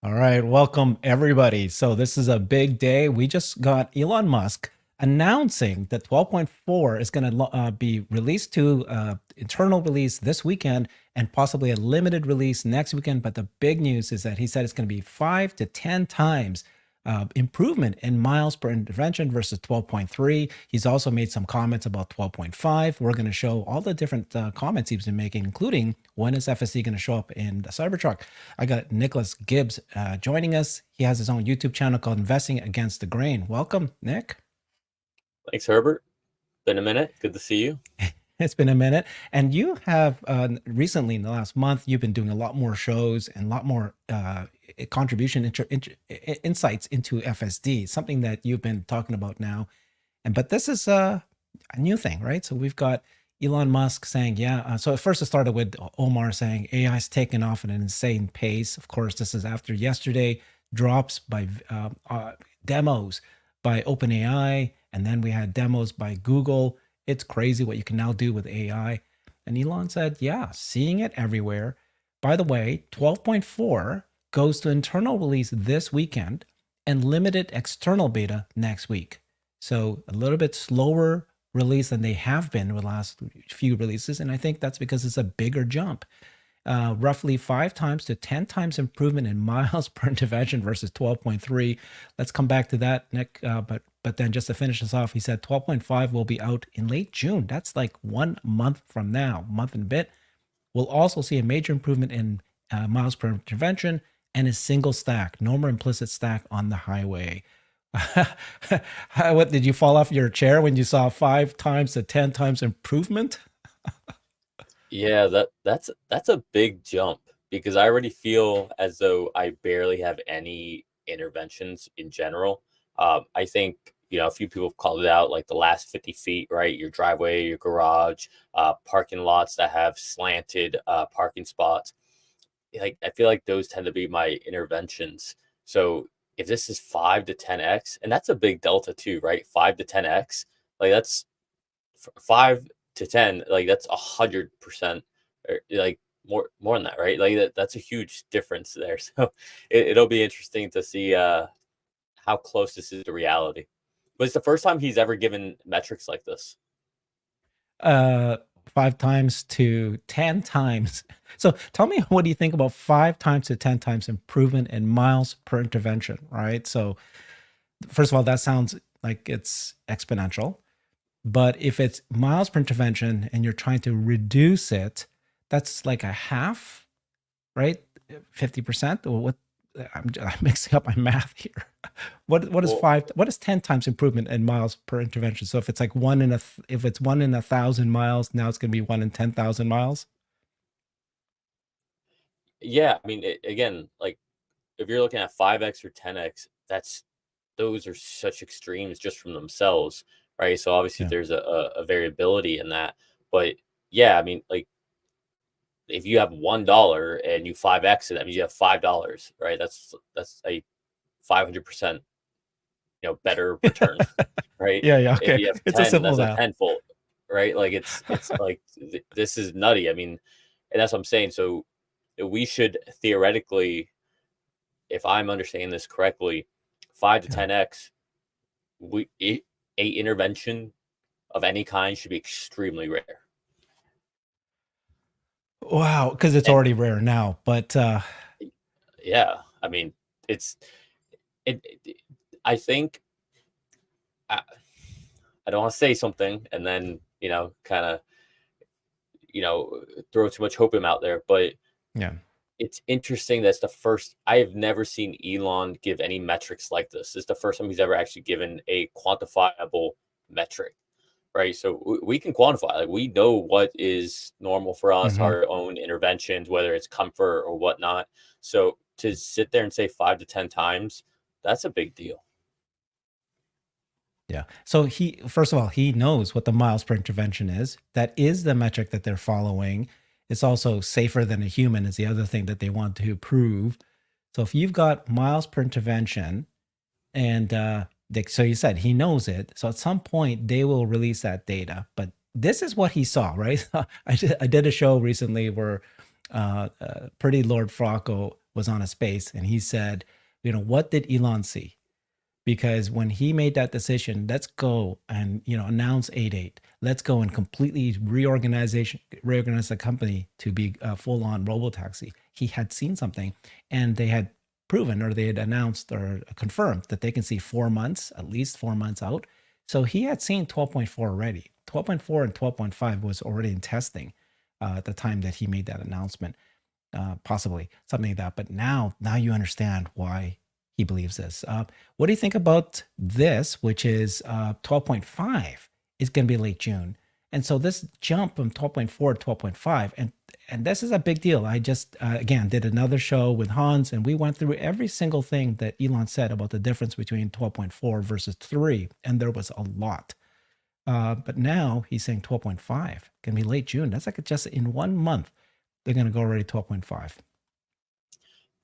All right, welcome everybody. So this is a big day. We just got Elon Musk announcing that 12.4 is going to be released to internal release this weekend and possibly a limited release next weekend. But the big news is that he said it's going to be 5 to 10 times improvement in miles per intervention versus 12.3. He's also made some comments about 12.5. We're going to show all the different comments he's been making, including when is FSD going to show up in the Cybertruck. I got Nicholas Gibbs joining us. He has his own YouTube channel called Investing Against the Grain. Welcome, Nick. Thanks, Herbert. Been a minute. Good to see you. It's been a minute. And you have recently, in the last month, you've been doing a lot more shows and a lot more insights into FSD, something that you've been talking about now. But this is a new thing, right? So we've got Elon Musk saying, yeah. So at first it started with Omar saying AI is taking off at an insane pace. Of course, this is after yesterday drops by demos by OpenAI, and then we had demos by Google. It's crazy what you can now do with AI. And Elon said, yeah, seeing it everywhere. By the way, 12.4 goes to internal release this weekend and limited external beta next week. So a little bit slower release than they have been with the last few releases. And I think that's because it's a bigger jump. Roughly 5 to 10 times improvement in miles per intervention versus 12.3. Let's come back to that, Nick. But then just to finish this off, he said 12.5 will be out in late June. That's like 1 month from now, month and a bit. We'll also see a major improvement in miles per intervention and a single stack, no more implicit stack on the highway. What did you fall off your chair when you saw 5 to 10 times improvement? Yeah, that's a big jump because I already feel as though I barely have any interventions in general. I think a few people have called it out, like the last 50 feet, right? Your driveway, your garage, parking lots that have slanted parking spots. Like I feel like those tend to be my interventions. So if this is 5 to 10x, and that's a big delta too, right? 5 to 10x, like that's 5 to 10, like that's 100%, like more than that, right? Like that's a huge difference there. So it'll be interesting to see how close this is to reality. But it's the first time he's ever given metrics like this. uh 5 times to 10 times. So tell me, what do you think about 5 times to 10 times improvement in miles per intervention, right? So first of all, that sounds like it's exponential. But if it's miles per intervention and you're trying to reduce it, that's like a half, right? 50%? Or what? I'm mixing up my math here. What is Well, 5? What is 10 times improvement in miles per intervention? So if it's like if it's 1 in 1,000 miles, now it's going to be 1 in 10,000 miles. yeah, I mean, again, like if you're looking at 5x or 10x, those are such extremes just from themselves, right? So obviously Yeah. there's a variability in that. But yeah, I mean, like if you have $1 and you 5x it, that means you have $5, right? That's a 500% better return, right? Yeah, yeah, If okay. you have It's a 10, simple that's a math. tenfold, right? Like it's like this is nutty. I mean, and that's what I'm saying. So we should theoretically, if I'm understanding this correctly, 5 to Yeah. 10x, a intervention of any kind should be extremely rare. Wow, because it's And already rare now. But yeah, I mean, it's it I think I, I don't want to say something and then kind of throw too much hope out there, but yeah. it's interesting. That's the first. I have never seen Elon give any metrics like this. This is the first time he's ever actually given a quantifiable metric, right? So we can quantify. Like we know what is normal for us, Hmm. our own interventions, whether it's comfort or whatnot. So to sit there and say 5 to 10 times, that's a big deal. Yeah. So first of all, he knows what the miles per intervention is. That is the metric that they're following. It's also safer than a human is the other thing that they want to prove. So if you've got miles per intervention, and so you said he knows it. So at some point they will release that data. But this is what he saw, right? I did a show recently where Pretty Lord Frocko was on a space, and he said, what did Elon see? Because when he made that decision, let's go and announce 8.8, let's go and completely reorganize the company to be a full-on Robotaxi. He had seen something, and they had proven, or they had announced or confirmed that they can see 4 months, at least 4 months out. So he had seen 12.4 already. 12.4 and 12.5 was already in testing at the time that he made that announcement, possibly something like that. But now you understand why he believes this. What do you think about this, which is 12.5 is going to be late June? And so this jump from 12.4 to 12.5, and this is a big deal. I just, again, did another show with Hans, and we went through every single thing that Elon said about the difference between 12.4 versus 3, and there was a lot. But now he's saying 12.5 can be late June. That's like just in 1 month, they're going to go already 12.5.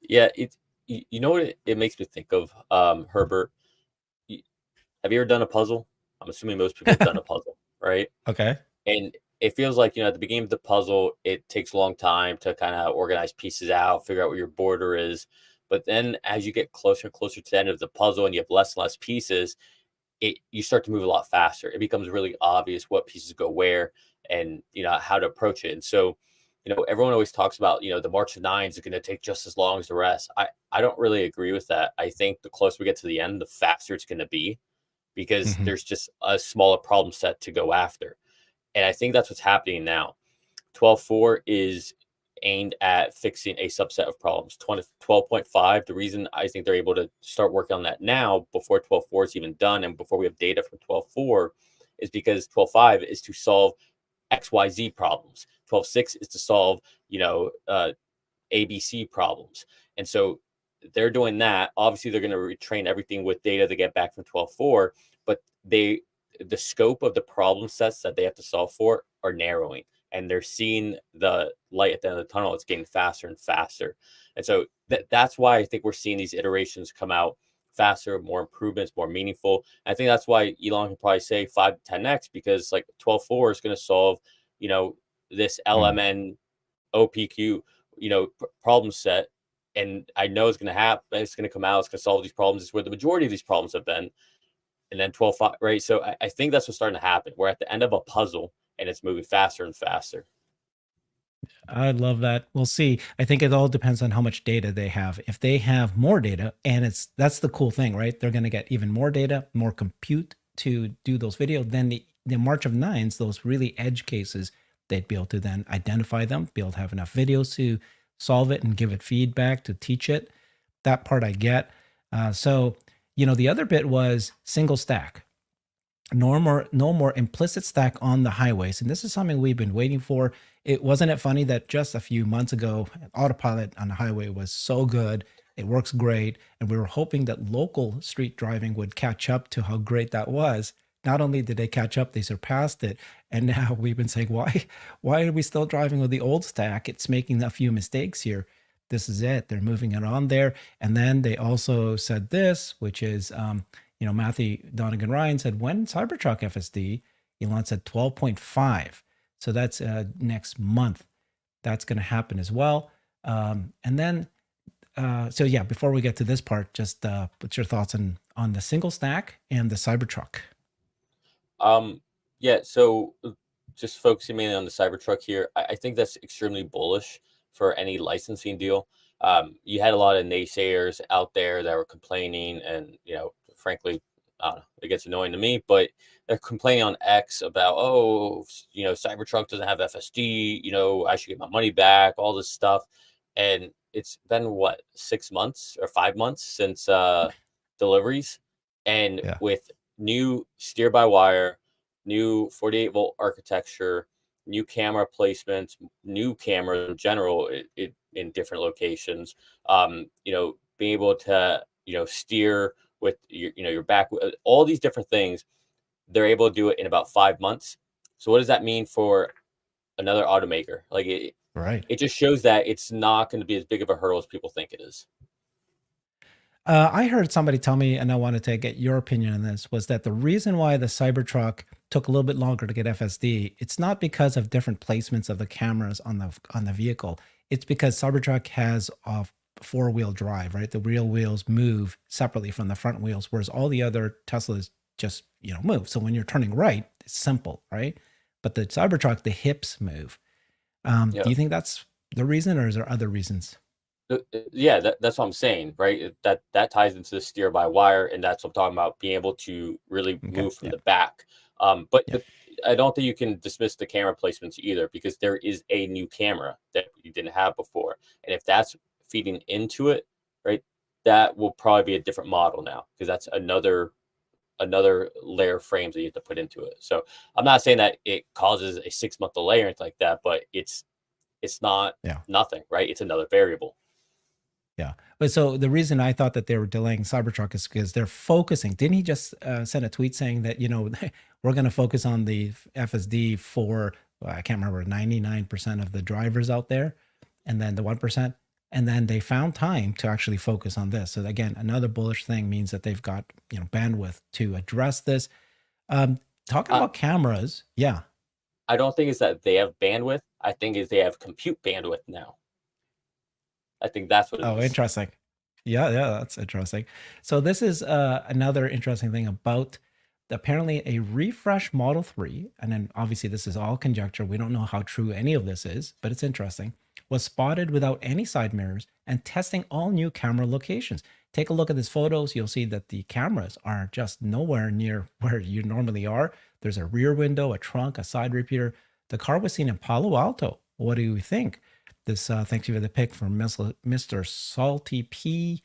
Yeah, you know what it makes me think of, Herbert? Have you ever done a puzzle? I'm assuming most people have done a puzzle, right? Okay. And it feels like, at the beginning of the puzzle, it takes a long time to kind of organize pieces out, figure out what your border is. But then as you get closer and closer to the end of the puzzle and you have less and less pieces, you start to move a lot faster. It becomes really obvious what pieces go where, and how to approach it. And so, everyone always talks about, the March of Nines are going to take just as long as the rest. I don't really agree with that. I think the closer we get to the end, the faster it's going to be, because Mhm. there's just a smaller problem set to go after. And I think that's what's happening now. 12.4 is aimed at fixing a subset of problems. 12.5, the reason I think they're able to start working on that now before 12.4 is even done and before we have data from 12.4 is because 12.5 is to solve XYZ problems. 12.6 is to solve, ABC problems. And so they're doing that. Obviously, they're going to retrain everything with data they get back from 12.4, but the scope of the problem sets that they have to solve for are narrowing, and they're seeing the light at the end of the tunnel. It's getting faster and faster. And so that's why I think we're seeing these iterations come out faster, more improvements, more meaningful. And I think that's why Elon can probably say 5 to 10x, because like 12.4 is going to solve, this Mm. LMN OPQ, problem set. And I know it's going to happen. It's going to come out. It's going to solve these problems. It's where the majority of these problems have been. And then 12.5, right? So I think that's what's starting to happen. We're at the end of a puzzle and it's moving faster and faster. I love that. We'll see. I think it all depends on how much data they have. If they have more data, and that's the cool thing, right? They're going to get even more data, more compute to do those videos. Then the March of Nines, those really edge cases, they'd be able to then identify them, be able to have enough videos to solve it and give it feedback to teach it. That part I get. So, the other bit was single stack. No more implicit stack on the highways, and this is something we've been waiting for. Wasn't it funny that just a few months ago, autopilot on the highway was so good, it works great, and we were hoping that local street driving would catch up to how great that was. Not only did they catch up, they surpassed it, and now we've been saying, why are we still driving with the old stack? It's making a few mistakes here. This is it. They're moving it on there, and then they also said this, which is Matthew Donegan Ryan said, when Cybertruck FSD, Elon said 12.5. So that's next month. That's going to happen as well. And then, so yeah, before we get to this part, just what's your thoughts on the single stack and the Cybertruck? Yeah, so just focusing mainly on the Cybertruck here, I think that's extremely bullish for any licensing deal. You had a lot of naysayers out there that were complaining, and frankly, I don't know, it gets annoying to me, but they're complaining on X about, oh, Cybertruck doesn't have FSD, I should get my money back, all this stuff. And it's been what, 6 months or 5 months since deliveries, and Yeah. with new steer by wire, new 48-volt architecture, new camera placements, new cameras in general, in different locations. Being able to steer with your back, all these different things, they're able to do it in about 5 months. So what does that mean for another automaker? Like Right. it just shows that it's not going to be as big of a hurdle as people think it is. I heard somebody tell me, and I wanted to get your opinion on this, was that the reason why the Cybertruck took a little bit longer to get FSD, it's not because of different placements of the cameras on the vehicle. It's because Cybertruck has four-wheel drive, right? The rear wheels move separately from the front wheels, whereas all the other Teslas just, move. So when you're turning right, it's simple, right? But the Cybertruck, the hips move. Do Yeah. you think that's the reason, or is there other reasons? Yeah, that's what I'm saying, right? That ties into the steer by wire, and that's what I'm talking about, being able to really Okay. move from Yeah. the back. But Yeah. the I don't think you can dismiss the camera placements either, because there is a new camera that you didn't have before, and if that's feeding into it, right, that will probably be a different model now, because that's another layer of frames that you have to put into it. So I'm not saying that it causes a 6 month delay or anything like that, but it's not Yeah. nothing, right? It's another variable. Yeah. But so the reason I thought that they were delaying Cybertruck is because they're focusing. Didn't he just send a tweet saying that, we're going to focus on the FSD for, well, I can't remember, 99% of the drivers out there, and then the 1%. And then they found time to actually focus on this. So again, another bullish thing means that they've got, bandwidth to address this. Talking Uh, about cameras. Yeah. I don't think it's that they have bandwidth. I think is they have compute bandwidth now. I think that's what it Oh, is. interesting. Yeah, yeah, that's interesting. So this is another interesting thing about apparently a refresh Model 3, and then obviously this is all conjecture. We don't know how true any of this is, but it's interesting. Was spotted without any side mirrors and testing all new camera locations. Take a look at these photos. You'll see that the cameras are just nowhere near where you normally are. There's a rear window, a trunk, a side repeater. The car was seen in Palo Alto. What do you think? This thanks you for the pick from Mr. Salty P.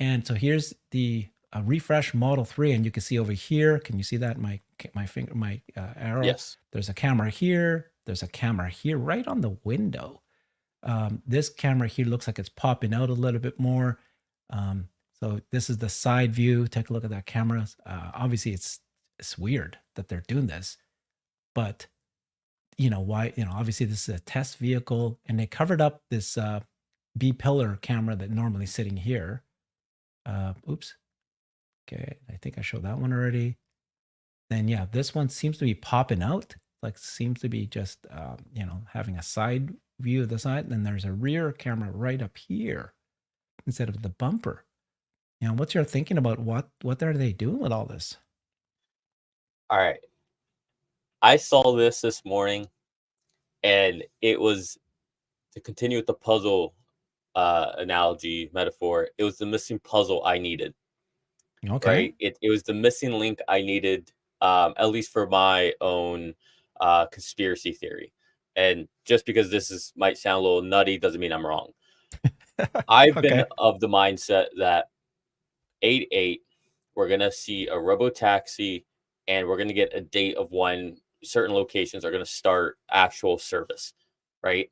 And so here's the refresh Model 3, and you can see over here. Can you see that? My finger, my arrow. Yes. There's a camera here. There's a camera here, right on the window. This camera here looks like it's popping out a little bit more. So this is the side view. Take a look at that camera. Obviously, it's weird that they're doing this, but why, obviously this is a test vehicle, and they covered up this B pillar camera that normally sitting here. Oops. Okay, I think I showed that one already. Then yeah, this one seems to be popping out, like seems to be just having a side view of the side. And then there's a rear camera right up here instead of the bumper. What's your thinking about what are they doing with all this? All right. I saw this morning, and it was, to continue with the puzzle analogy metaphor. It was the missing puzzle I needed. Okay. Right. It was the missing link I needed, at least for my own conspiracy theory. And just because might sound a little nutty doesn't mean I'm wrong. I've been Okay. of the mindset that 8/8, we're gonna see a Robotaxi, and we're gonna get a date of when certain locations are gonna start actual service, right?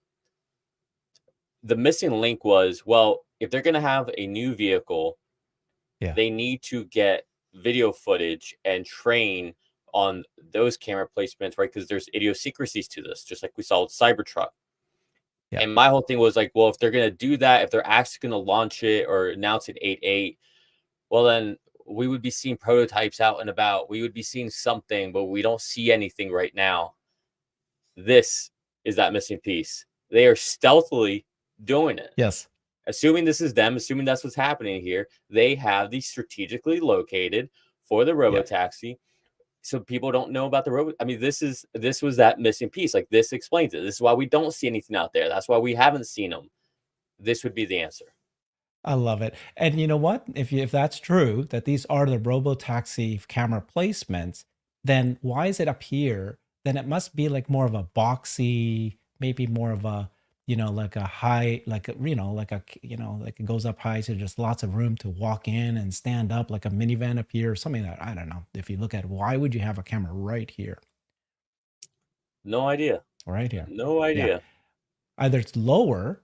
The missing link was, well, if they're gonna have a new vehicle, Yeah. they need to get video footage and train on those camera placements, right? Because there's idiosyncrasies to this, just like we saw with Cybertruck. Yeah. And my whole thing was like, well, if they're gonna do that, if they're actually gonna launch it or announce it 8/8, well then we would be seeing prototypes out and about. We would be seeing something, but we don't see anything right now. This is that missing piece. They are stealthily doing it. Yes. Assuming this is them, assuming that's what's happening here, they have these strategically located for the Yeah. Robotaxi, so people don't know about the robot. I mean, this was that missing piece. Like, this explains it. This is why we don't see anything out there. That's why we haven't seen them. This would be the answer. I love it. And you know what? If that's true, that these are the Robotaxi camera placements, then why is it up here? Then it must be like more of a boxy, maybe more of a, like a high, like a, like it goes up high, so just lots of room to walk in and stand up, like a minivan up here, or something that I don't know. If you look at it, why would you have a camera right here, No idea. right here? No Yeah, idea. either it's lower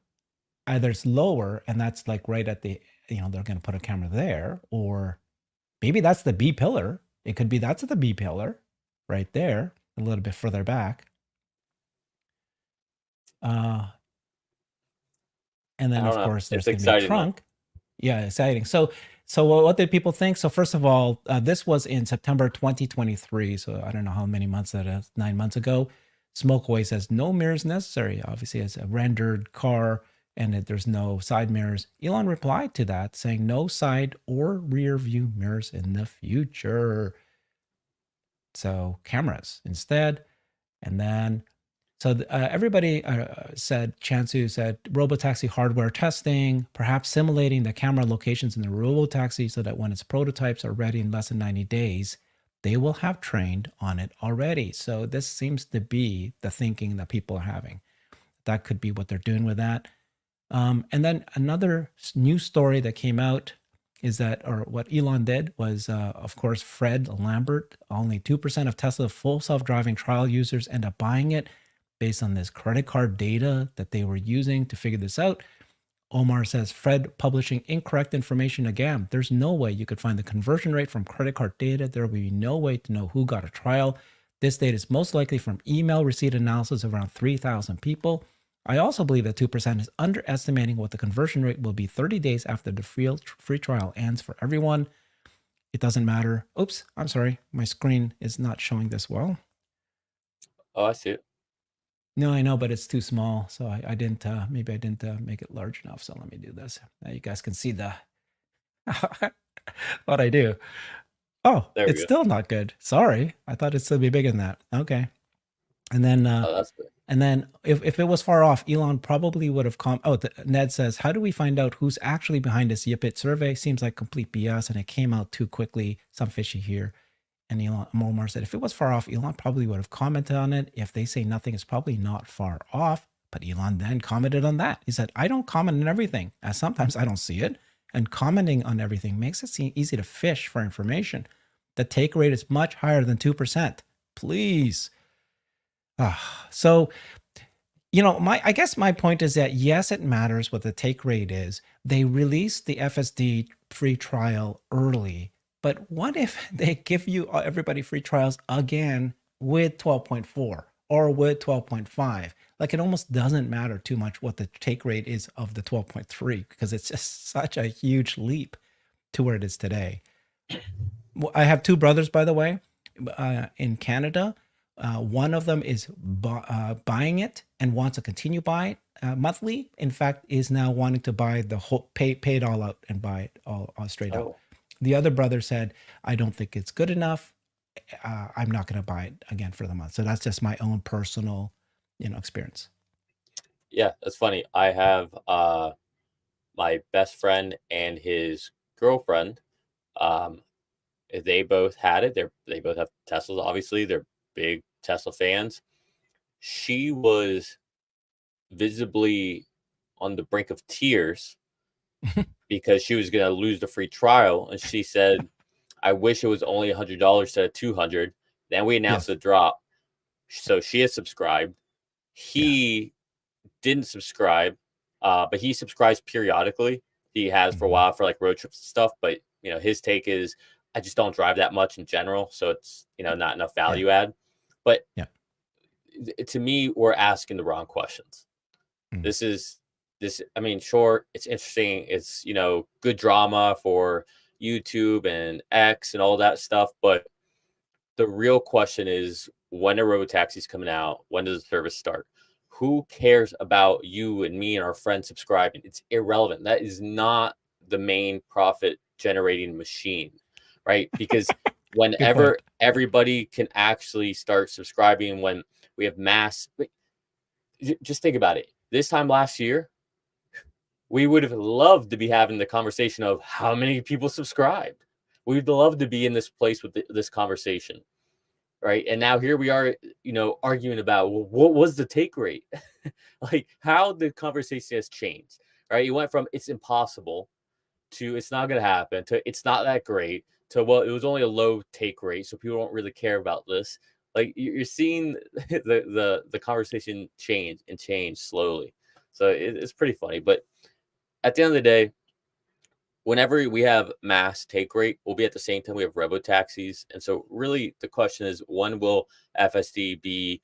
either it's lower and that's like right at the, they're going to put a camera there, or maybe that's the B pillar. It could be that's the B pillar right there, a little bit further back. Uh, and I then don't of know. course It's there's going to be a exciting though. trunk. Yeah, exciting. So what did people think? So first of all, this was in September 2023. So I don't know how many months that is, 9 months ago. Smokeway says no mirrors necessary. Obviously, it's a rendered car. and that there's no side mirrors. Elon replied to that saying no side or rear view mirrors in the future. So cameras instead. And then, so everybody said, Chansu said, Robotaxi hardware testing, perhaps simulating the camera locations in the Robotaxi so that when its prototypes are ready in less than 90 days, they will have trained on it already. So this seems to be the thinking that people are having. That could be what they're doing with that. And then another new story that came out is that, or what Elon did was, of course, Fred Lambert, only 2% of Tesla full self-driving trial users end up buying it based on this credit card data that they were using to figure this out. Omar says, Fred publishing incorrect information again. There's no way you could find the conversion rate from credit card data. There will be no way to know who got a trial. This data is most likely from email receipt analysis of around 3,000 people. I also believe that 2% is underestimating what the conversion rate will be 30 days after the free trial ends for everyone. It doesn't matter. Oops, I'm sorry. My screen is not showing this well. Oh, I see it. No, I know, but it's too small. So I didn't, maybe I didn't make it large enough. So let me do this. Now you guys can see the what I do. Oh, There we it's go. still not good. Sorry. I thought it'd still be bigger than that. Okay. And then, Oh, that's good. and then if it was far off, Elon probably would have come. Oh, Ned says, how do we find out who's actually behind this Yipit survey? Seems like complete BS and it came out too quickly. Some fishy here. And Elon Omar said, if it was far off, Elon probably would have commented on it. If they say nothing, it's probably not far off. But Elon then commented on that. He said, I don't comment on everything, as sometimes I don't see it. And commenting on everything makes it seem easy to fish for information. The take rate is much higher than 2%. Please. So, I guess my point is that yes, it matters what the take rate is. They released the FSD free trial early, but what if they give you everybody free trials again with 12.4 or with 12.5? Like it almost doesn't matter too much what the take rate is of the 12.3 because it's just such a huge leap to where it is today. I have two brothers, by the way, in Canada. One of them is buying it and wants to continue buying it monthly. In fact, is now wanting to buy the whole, pay it all out and buy it all straight up. Oh, The other brother said, I don't think it's good enough. I'm not going to buy it again for the month. So that's just my own personal, experience. yeah, that's funny. I have my best friend and his girlfriend. Um, they both had it. They both have Teslas. Obviously, they're big Tesla fans. She was visibly on the brink of tears because she was going to lose the free trial, and she said, "I wish it was only $100 instead of 200." Then we announced Yes. the drop, so she has subscribed. Yeah. He didn't subscribe, but he subscribes periodically. He has for a Mhm. while for like road trips and stuff. But his take is, I just don't drive that much in general, so it's not enough Yeah. value add. But Yeah. to me, we're asking the wrong questions. Mm. This is this. I mean, sure, it's interesting. It's good drama for YouTube and X and all that stuff. But the real question is, when are robotaxis coming out? When does the service start? Who cares about you and me and our friends subscribing? It's irrelevant. That is not the main profit generating machine, right? Because Good whenever point. everybody can actually start subscribing, when we have mass, just think about it. This time last year, we would have loved to be having the conversation of how many people subscribed. We'd love to be in this place with this conversation, right? And now here we are, arguing about, well, what was the take rate? Like how the conversation has changed, right? You went from it's impossible to it's not going to happen to it's not that great to, well, it was only a low take rate, so people don't really care about this. Like you're seeing the conversation change slowly. So it's pretty funny. But at the end of the day, whenever we have mass take rate, we'll be at the same time we have robo taxis. And so really the question is, when will FSD be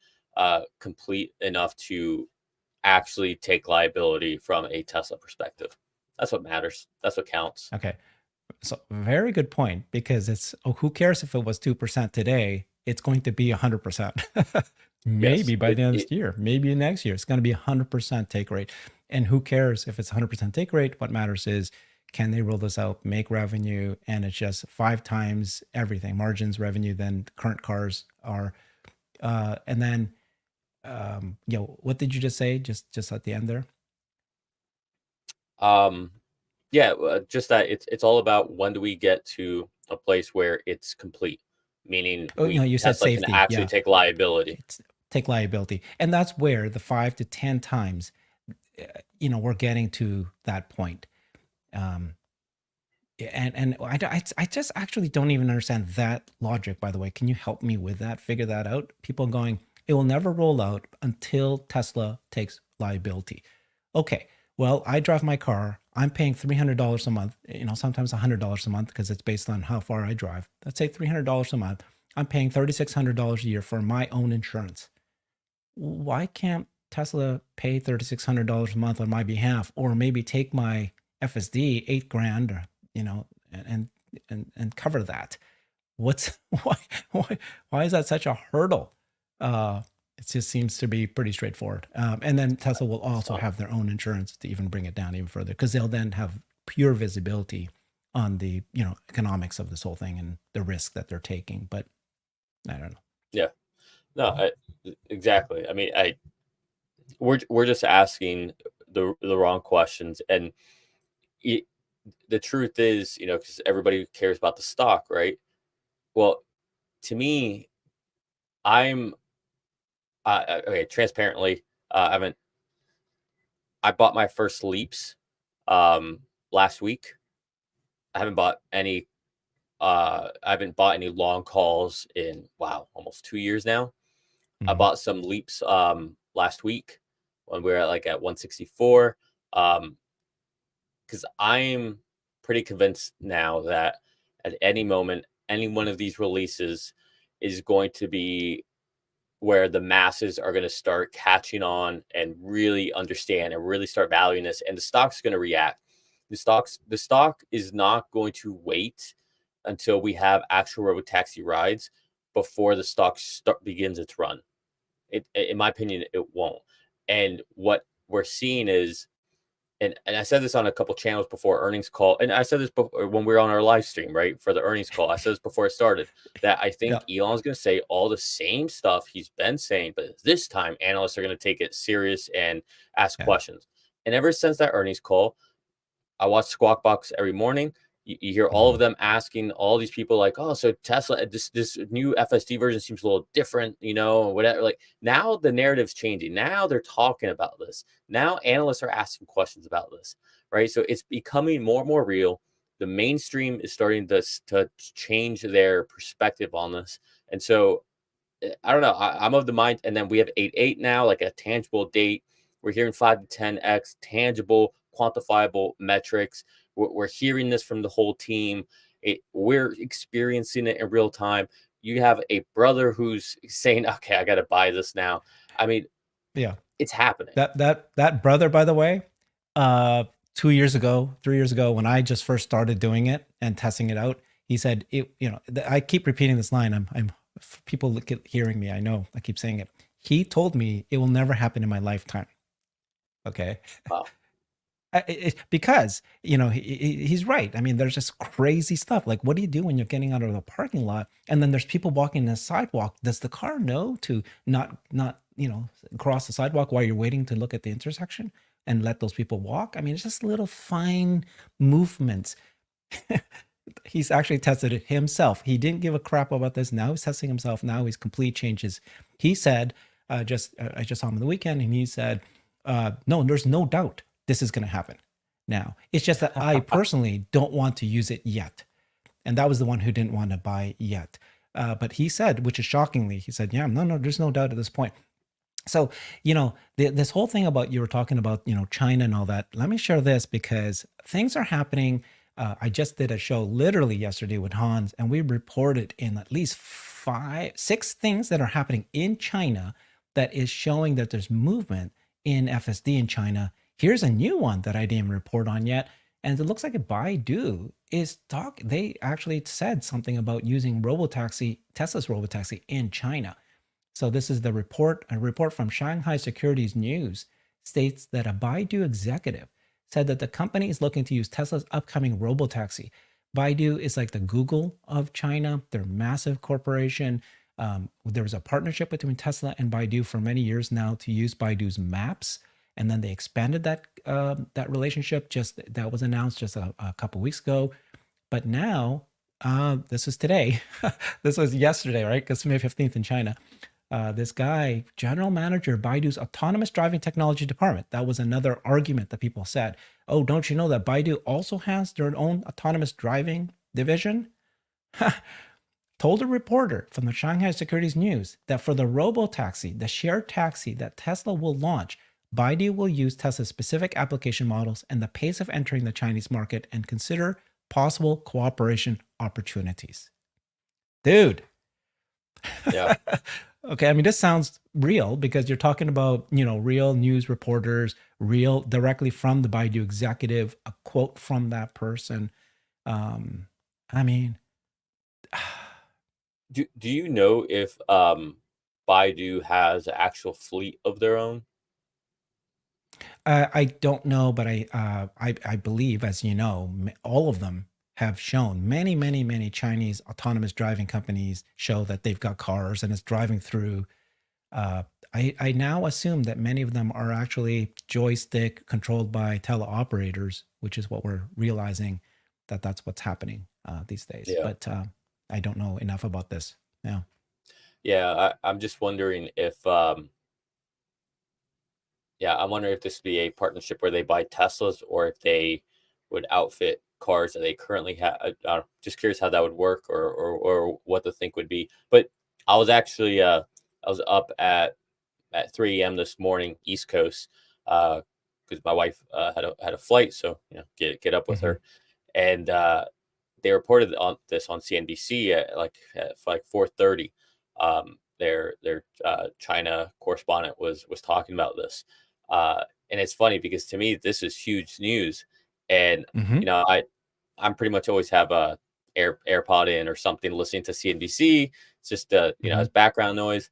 complete enough to actually take liability from a Tesla perspective? That's what matters. That's what counts. Okay. So very good point because who cares if it was 2% today? It's going to be 100%. Yes. Maybe by the end of this year, maybe next year, it's going to be 100% take rate. And who cares if it's 100% take rate? What matters is, can they roll this out, make revenue, and it's just 5 times everything, margins, revenue, than current cars are. And then, what did you just say? Just at the end there. Um, yeah, just that it's all about when do we get to a place where it's complete, meaning Oh, we you said Tesla can safety. actually Yeah, take liability. take liability, and that's where the 5 to 10 times, we're getting to that point. Um, and I just actually don't even understand that logic. By the way, can you help me with that? Figure that out. People going, it will never roll out until Tesla takes liability. Okay, well, I drive my car. I'm paying $300 a month. Sometimes $100 a month because it's based on how far I drive. Let's say $300 a month. I'm paying $3,600 a year for my own insurance. Why can't Tesla pay $3,600 a month on my behalf, or maybe take my FSD 8 grand, or and cover that? What's why is that such a hurdle? It just seems to be pretty straightforward. And then Tesla will It's also not. have their own insurance to even bring it down even further, because they'll then have pure visibility on the economics of this whole thing and the risk that they're taking. But I don't know. Yeah. No, exactly. I mean, we're just asking the wrong questions, and it, the truth is, because everybody cares about the stock, right? Well, to me, I'm okay. Transparently, I haven't. I bought my first leaps last week. I haven't bought any. I haven't bought any long calls in, wow, almost 2 years now. I Mhm. bought some leaps last week when we were at 164. Because I'm pretty convinced now that at any moment, any one of these releases is going to be where the masses are going to start catching on and really understand and really start valuing this, and the stock's going to react. The stock is not going to wait until we have actual robotaxi rides before the stock begins its run. In my opinion, it won't. And what we're seeing is, and I said this on a couple channels before earnings call, and I said this before when we were on our live stream, right, for the earnings call. I said this before it started, that I Yeah. think Elon's going to say all the same stuff he's been saying, but this time analysts are going to take it serious and ask Yeah. questions. And ever since that earnings call, I watch Squawk Box every morning. You hear all of Mhm. them asking all these people like, "Oh, so Tesla, this new FSD version seems a little different, whatever." Like, now the narrative's changing. Now they're talking about this. Now analysts are asking questions about this, right? So it's becoming more and more real. The mainstream is starting to change their perspective on this, and so I don't know. I'm of the mind, and then we have 8.8 now, like a tangible date. We're hearing 5 to 10x tangible, quantifiable metrics. We're hearing this from the whole team. We're experiencing it in real time. You have a brother who's saying, "Okay, I got to buy this now." I mean, Yeah. it's happening. That brother, by the way, uh 2 years ago, 3 years ago, when I just first started doing it and testing it out, he said it, I keep repeating this line. I'm people look at hearing me. I know I keep saying it. He told me it will never happen in my lifetime. Okay. Wow. Because he's right. I mean, there's just crazy stuff. Like, what do you do when you're getting out of the parking lot and then there's people walking the sidewalk? Does the car know to not cross the sidewalk while you're waiting to look at the intersection and let those people walk? I mean, it's just little fine movements. He's actually tested it himself. He didn't give a crap about this. Now he's testing himself. Now he's complete changes. He said, I just saw him on the weekend, and he said, no, there's no doubt this is going to happen. Now it's just that I personally don't want to use it yet, and that was the one who didn't want to buy yet. But he said, which is shockingly, he said, yeah, no, there's no doubt at this point. So, this whole thing about, you were talking about, China and all that. Let me share this because things are happening. I just did a show literally yesterday with Hans, and we reported in at least 6 things that are happening in China that is showing that there's movement in FSD in China. Here's a new one that I didn't report on yet. And it looks like a Baidu is they actually said something about using Robotaxi, Tesla's Robotaxi in China. So this is the report. A report from Shanghai Securities News states that a Baidu executive said that the company is looking to use Tesla's upcoming Robotaxi. Baidu is like the Google of China. They're a massive corporation. There was a partnership between Tesla and Baidu for many years now to use Baidu's maps, and then they expanded that relationship. Just that was announced just a couple weeks ago. But now, this is today. This was yesterday, right? Because May 15th in China. This guy, general manager, Baidu's autonomous driving technology department. That was another argument that people said. Oh, don't you know that Baidu also has their own autonomous driving division? Told a reporter from the Shanghai Securities News that for the Robotaxi, the shared taxi that Tesla will launch, Baidu will use Tesla's specific application models and the pace of entering the Chinese market and consider possible cooperation opportunities. Dude. Yeah. Okay, I mean, this sounds real because you're talking about, real news reporters, real directly from the Baidu executive, a quote from that person. I mean, Do you know if Baidu has an actual fleet of their own? I don't know, but I believe, as you know, all of them have shown many Chinese autonomous driving companies show that they've got cars and it's driving through. Uh, I now assume that many of them are actually joystick controlled by teleoperators, which is what we're realizing that that's what's happening these days. Yeah. But I don't know enough about this. Yeah. Yeah, I'm just wondering if yeah, I'm wondering if this would be a partnership where they buy Teslas or if they would outfit cars that they currently have. Just curious how that would work or what the think would be. But I was actually I was up at 3 a.m. this morning, East Coast, because my wife had a flight, so get up with Hmm. her, and they reported on this on CNBC at 4:30. Their China correspondent was talking about this, and it's funny because to me this is huge news, and Hmm. I'm pretty much always have a AirPod in or something listening to CNBC. It's just Hmm. as background noise,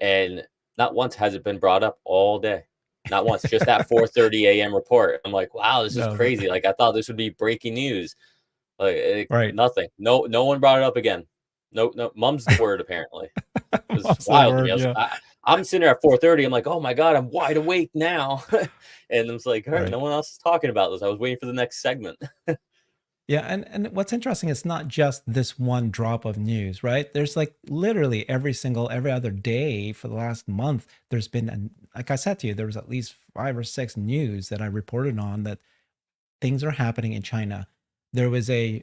and not once has it been brought up all day. Not once, just that 4:30 a.m. report. I'm like, wow, this is No, crazy. Like I thought this would be breaking news. Like right. nothing. No one brought it up again. No, mum's the word apparently. It was What's the wild to me. word? Yeah. I'm sitting there at 4:30. I'm like, oh my god, I'm wide awake now. And I was like, all right, Right. no one else is talking about this. I was waiting for the next segment. Yeah, and what's interesting, it's not just this one drop of news, right? There's like literally every other day for the last month, there's been, like I said to you, there was at least 5 or 6 news that I reported on that things are happening in China. There was a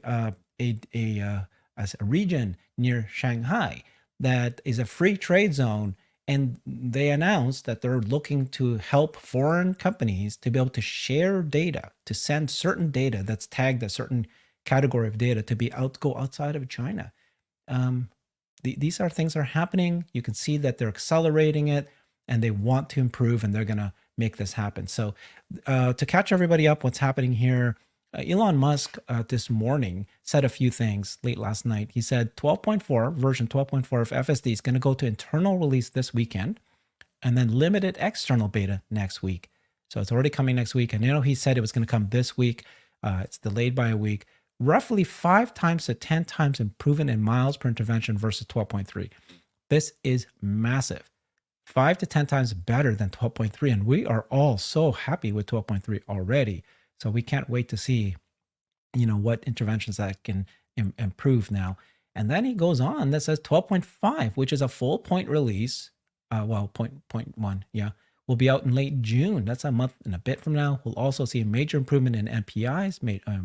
region near Shanghai that is a free trade zone, and they announced that they're looking to help foreign companies to be able to share data, to send certain data that's tagged a certain category of data to be go outside of China. Um, these are things that are happening. You can see that they're accelerating it, and they want to improve, and they're going to make this happen. So, to catch everybody up, what's happening here? Elon Musk this morning said a few things late last night. He said 12.4 version 12.4 of FSD is going to go to internal release this weekend, and then limited external beta next week. So it's already coming next week. And he said it was going to come this week. It's delayed by a week. Roughly 5 times to 10 times improvement in miles per intervention versus 12.3. This is massive. 5 to 10 times better than 12.3. And we are all so happy with 12.3 already. So we can't wait to see, what interventions that can improve now. And then he goes on that says 12.5, which is a full point release. Point one, yeah, will be out in late June. That's a month and a bit from now. We'll also see a major improvement in MPIs,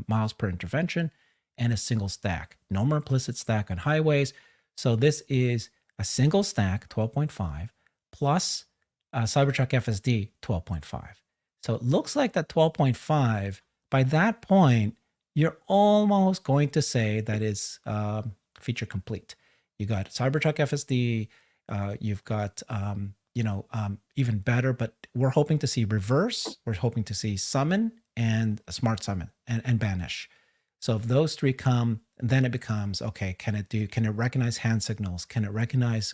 miles per intervention, and a single stack. No more implicit stack on highways. So this is a single stack 12.5 plus Cybertruck FSD 12.5. So it looks like that 12.5, by that point, you're almost going to say that is feature complete. You got Cybertruck FSD, you've got, even better, but we're hoping to see reverse. We're hoping to see summon and a smart summon and banish. So if those three come, then it becomes okay. Can it recognize hand signals? Can it recognize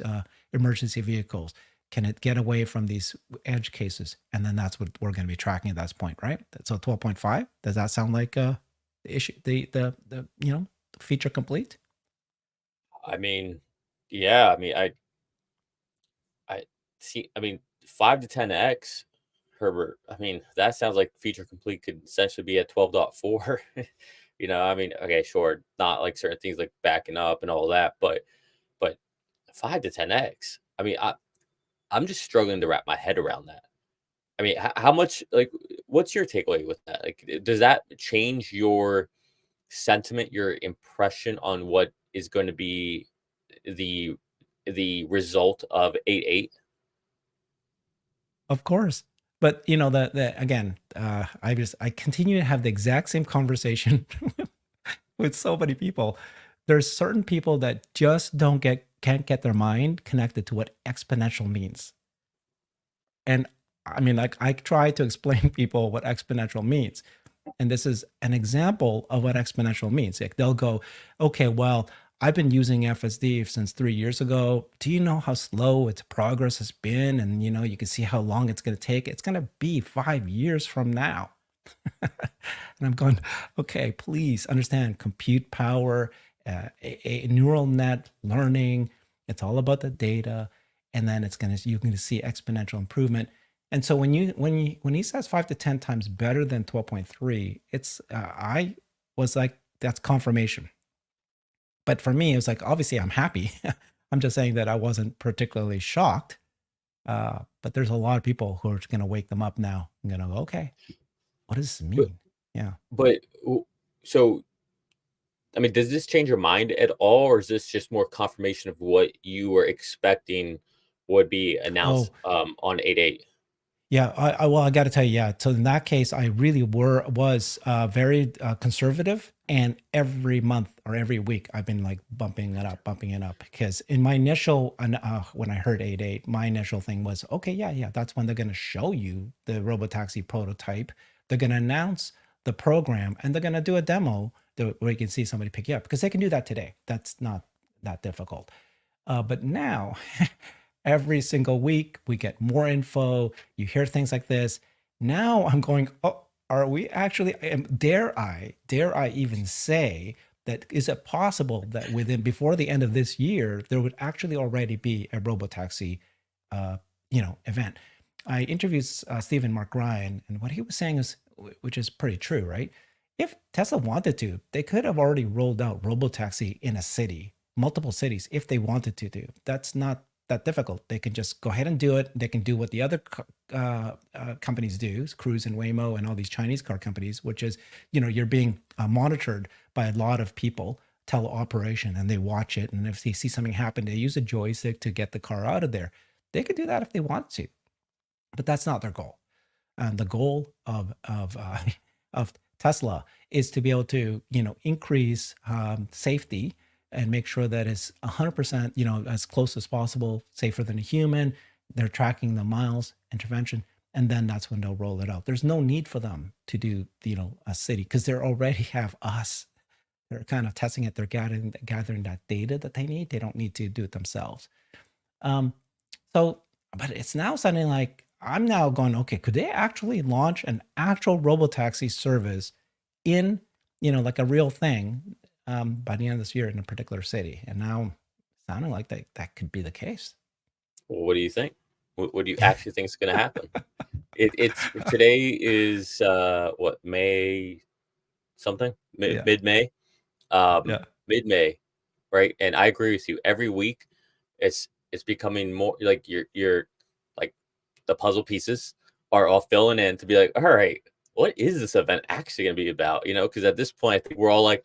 emergency vehicles? Can it get away from these edge cases? And then that's what we're going to be tracking at that point, right? So 12.5. Does that sound like the issue? The feature complete? I mean, yeah, I see. I mean, 5 to 10x, Herbert. I mean, that sounds like feature complete could essentially be at 12.4. I mean, okay, sure, not like certain things like backing up and all that, but 5 to 10x. I mean, I'm just struggling to wrap my head around that. I mean, how much like what's your takeaway with that? Like, does that change your sentiment, your impression on what is going to be the the result of 8.8? Of course. But the again, I continue to have the exact same conversation with so many people. There's certain people that just can't get their mind connected to what exponential means. And I mean, like I try to explain people what exponential means. And this is an example of what exponential means. Like they'll go, okay, well, I've been using FSD since 3 years ago. Do you know how slow its progress has been? And you can see how long it's going to take. It's going to be 5 years from now. And I'm going, okay, please understand compute power, a neural net learning. It's all about the data, and then you're going to see exponential improvement. And so when he says 5 to 10 times better than 12.3, it's I was like, that's confirmation. But for me, it was like, obviously I'm happy. I'm just saying that I wasn't particularly shocked. But there's a lot of people who are going to wake them up now. I'm going to go, okay, what does this But mean? Yeah. but so I mean, does this change your mind at all, or is this just more confirmation of what you were expecting would be announced Oh, on 8.8? yeah. Well, I got to tell you, yeah. So in that case, I really was very conservative, and every month or every week, I've been like bumping it up. Because in my initial, when I heard 8.8, my initial thing was, okay, yeah, yeah, that's when they're going to show you the Robotaxi prototype. They're going to announce the program, and they're going to do a demo where you can see somebody pick you up, because they can do that today. That's not that difficult. But now, every single week, we get more info. You hear things like this. Now I'm going, oh, are we actually, dare I even say that is it possible that before the end of this year, there would actually already be a Robotaxi, event? I interviewed Stephen Mark Ryan, and what he was saying is, which is pretty true, right? If Tesla wanted to, they could have already rolled out Robotaxi in a city, multiple cities, if they wanted to do. That's not that difficult. They can just go ahead and do it. They can do what the other companies do, Cruise and Waymo and all these Chinese car companies, which is, you're being monitored by a lot of people, teleoperation, and they watch it. And if they see something happen, they use a joystick to get the car out of there. They could do that if they want to, but that's not their goal. And the goal of Tesla is to be able to increase safety and make sure that it's 100% as close as possible, safer than a human. They're tracking the miles intervention, and then that's when they'll roll it out. There's no need for them to do a city, because they already have us. They're kind of testing it. They're gathering that data that they need. They don't need to do it themselves. Um, so, but it's now sounding like I'm now going, okay, could they actually launch an actual robotaxi service in, like a real thing, by the end of this year in a particular city? And now sounding like that could be the case. Well, what do you think? What do you actually think is going to happen? It's today is what, May something, Yeah. mid May, um, Yeah. mid May, right? And I agree with you. Every week, it's becoming more like you're like the puzzle pieces are all filling in to be like, all right, what is this event actually going to be about? Because at this point, I think we're all like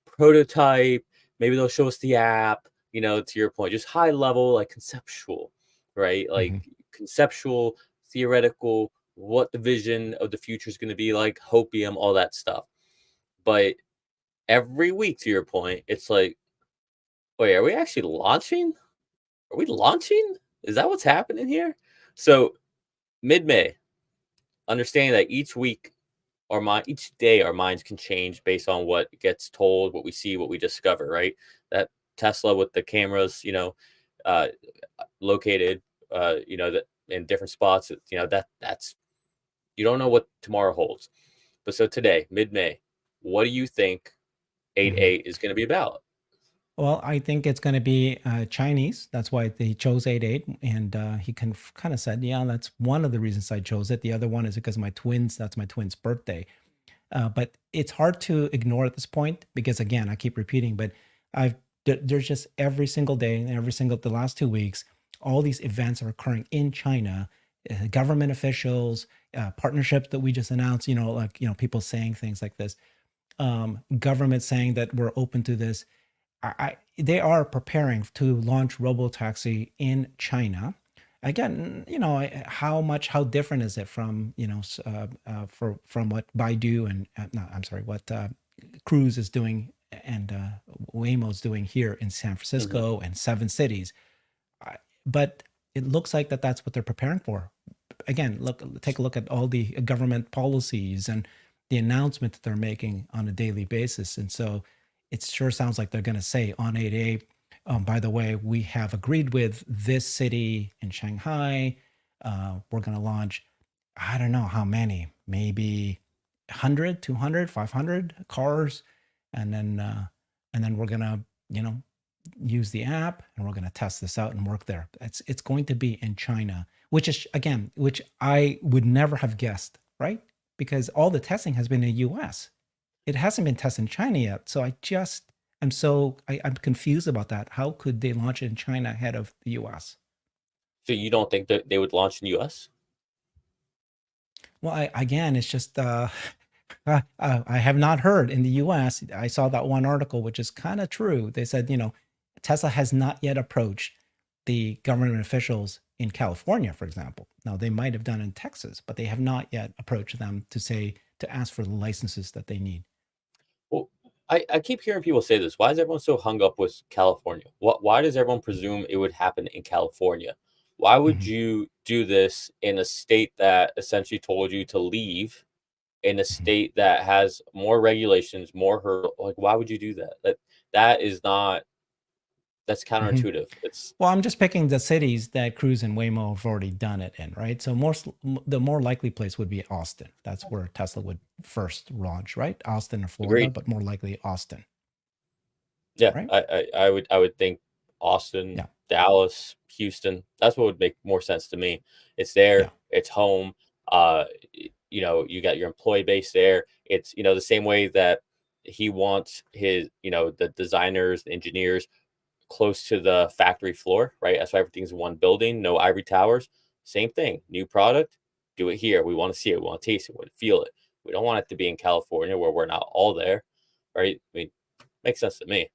prototype. Maybe they'll show us the app. To your point, just high level, like conceptual, right? Like Hmm. conceptual, theoretical, what the vision of the future is going to be like, hopium, all that stuff. But every week, to your point, it's like, wait, are we actually launching? Are we launching? Is that what's happening here? So mid May, understanding that each week our mind each day our minds can change based on what gets told, what we see, what we discover, right? That Tesla with the cameras, uh, located, that in different spots, that's you don't know what tomorrow holds. But so today, mid-May, what do you think Mhm. 8-8 is going to be about? Well, I think it's going to be Chinese. That's why they chose 88. And he kind of said, yeah, that's one of the reasons I chose it. The other one is because that's my twins' birthday. But it's hard to ignore at this point because, again, I keep repeating, but there's just every single day and the last 2 weeks, all these events are occurring in China. Government officials, partnerships that we just announced, like, people saying things like this, government saying that we're open to this. They are preparing to launch Robotaxi in China. Again, how different is it from from what Baidu and no, I'm sorry, what Cruise is doing and Waymo's doing here in San Mhm. Francisco and seven cities. But it looks like that's what they're preparing for. Again, take a look at all the government policies and the announcement that they're making on a daily basis. And so it sure sounds like they're going to say on 8A, by the way, we have agreed with this city in Shanghai. We're going to launch, I don't know how many, maybe 100, 200, 500 cars. And then we're going to, you know, use the app and we're going to test this out and work there. It's going to be in China, which is, again, which I would never have guessed, right? Because all the testing has been in the US. It hasn't been tested in China yet. So I'm confused about that. How could they launch it in China ahead of the US? So you don't think that they would launch in the US? Well, again, it's just I have not heard in the US. I saw that one article, which is kind of true. They said, Tesla has not yet approached the government officials in California, for example. Now, they might have done in Texas, but they have not yet approached them to ask for the licenses that they need. Well, I keep hearing people say this. Why is everyone so hung up with California? Why does everyone presume it would happen in California? Why would Mhm, you do this in a state that essentially told you to leave, in a mhm. state that has more regulations, more hurdle? Like, why would you do that? That is not that's Mhm. counterintuitive. It's Well, I'm just picking the cities that Cruise and Waymo have already done it in, right? So the more likely place would be Austin. That's where Tesla would first launch, right? Austin or Florida, agreed. but more likely Austin, Yeah, right? I would think Austin, Yeah, Dallas, Houston. That's what would make more sense to me. It's yeah. there, it's home. You got your employee base there. It's the same way that he wants his the designers, the engineers close to the factory floor, right? That's why everything's in one building, no ivory towers. Same thing. New product, do it here. We want to see it. We want to taste it. We want to feel it. We don't want it to be in California where we're not all there, right? I mean, makes sense to me.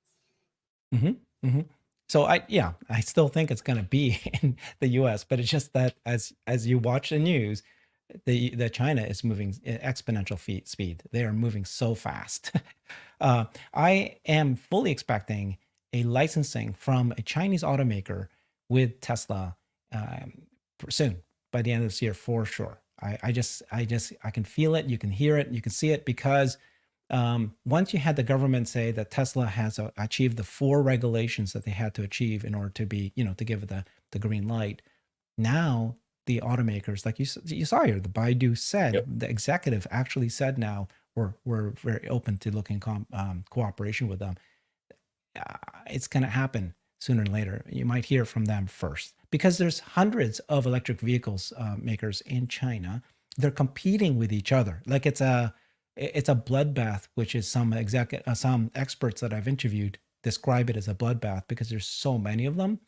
Hmm. Hmm. So I still think it's going to be in the U.S., but it's just that as you watch the news, the China is moving at exponential speed. They are moving so fast. I am fully expecting a licensing from a Chinese automaker with Tesla um, soon, by the end of this year for sure. I can feel it. You can hear it. You can see it because once you had the government say that Tesla has achieved the four regulations that they had to achieve in order to be, to give it the green light. Now the automakers, like you saw here, the Baidu said, Yep. the executive actually said now we're very open to looking cooperation with them. It's going to happen sooner or later. You might hear from them first because there's hundreds of electric vehicles makers in China. They're competing with each other. Like it's a bloodbath, which is some experts that I've interviewed describe it as a bloodbath because there's so many of them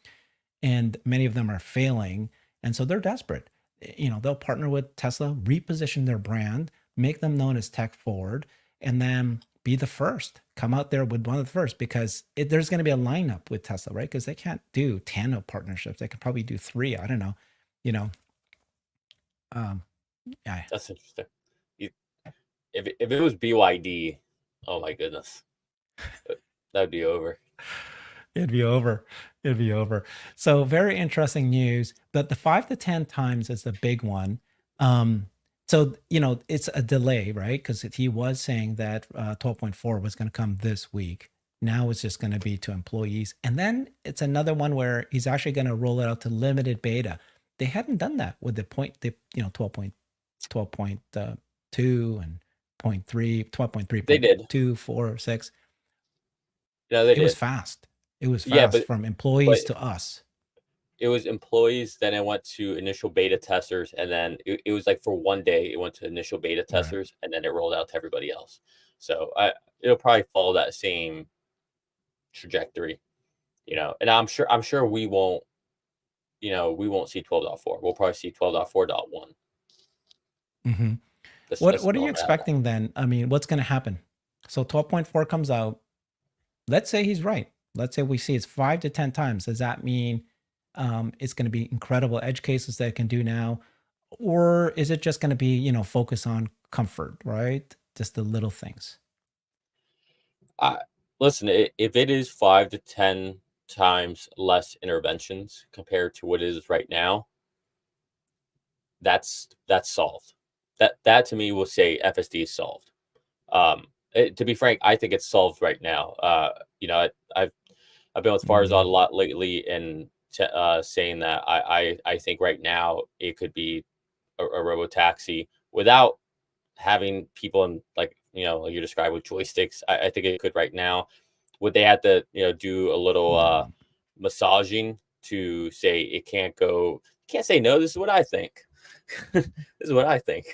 and many of them are failing, and so they're desperate. They'll partner with Tesla, reposition their brand, make them known as tech forward, and then be the first, come out there with one of the first, because there's going to be a lineup with Tesla, right? Because they can't do 10 of partnerships, they could probably do three. I don't know. you know um yeah. That's interesting. You, if it was BYD, oh my goodness, uh, that'd be over. It'd be over. It'd be over. So very interesting news. But the 5 to 10 times is the big one. Um, So, it's a delay, right? Because he was saying that 12.4 was going to come this week. Now it's just going to be to employees. And then it's another one where he's actually going to roll it out to limited beta. They hadn't done that with the 12.2 and 0.3, They did. 12.3.2, 4, 6. No, they It was did. fast. It was Yeah, fast from but employees to us. it was employees, then it went to initial beta testers, and then it was like for one day it went to initial beta Right. testers, and then it rolled out to everybody else. So it'll probably follow that same trajectory, And I'm sure we won't see 12.4. We'll probably see 12.4.1. hmm That's What that's What are you normal. expecting then? I mean, what's going to happen? So 12.4 comes out. Let's say he's right. Let's say we see it's 5 to 10 times. Does that mean it's going to be incredible edge cases that it can do now, or is it just going to be focus on comfort, right? Just the little things. I Listen, if it is 5 to 10 times less interventions compared to what it is right now, that's solved. That to me will say FSD is solved. To be frank, I think it's solved right now. I've been with Farzad a Mm, lot lately, and saying that I think right now it could be a Robotaxi without having people in, like you described with joysticks. I think it could right now. Would they have to do a little mm, massaging to say it can't go? Can't say no. This is what I think. This is what I think.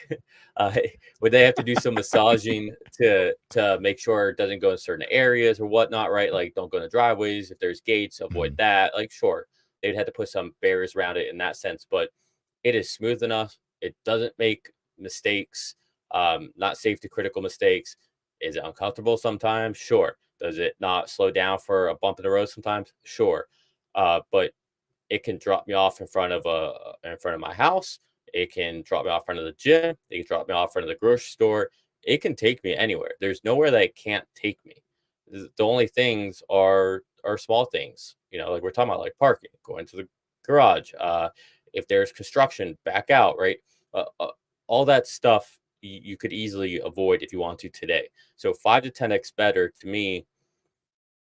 Uh, would they have to do some massaging to make sure it doesn't go in certain areas or whatnot? Right, like don't go in the driveways. If there's gates, avoid mm, that. Like sure, they'd have to put some barriers around it in that sense, but it is smooth enough. It doesn't make mistakes, not safety critical mistakes. Is it uncomfortable sometimes? Sure. Does it not slow down for a bump in the road sometimes? Sure. But it can drop me off in front of my house. It can drop me off in front of the gym. It can drop me off in front of the grocery store. It can take me anywhere. There's nowhere that it can't take me. The only things are small things, like we're talking about, like parking, going to the garage. If there's construction, back out, right? All that stuff you could easily avoid if you want to today. So 5 to 10x better to me,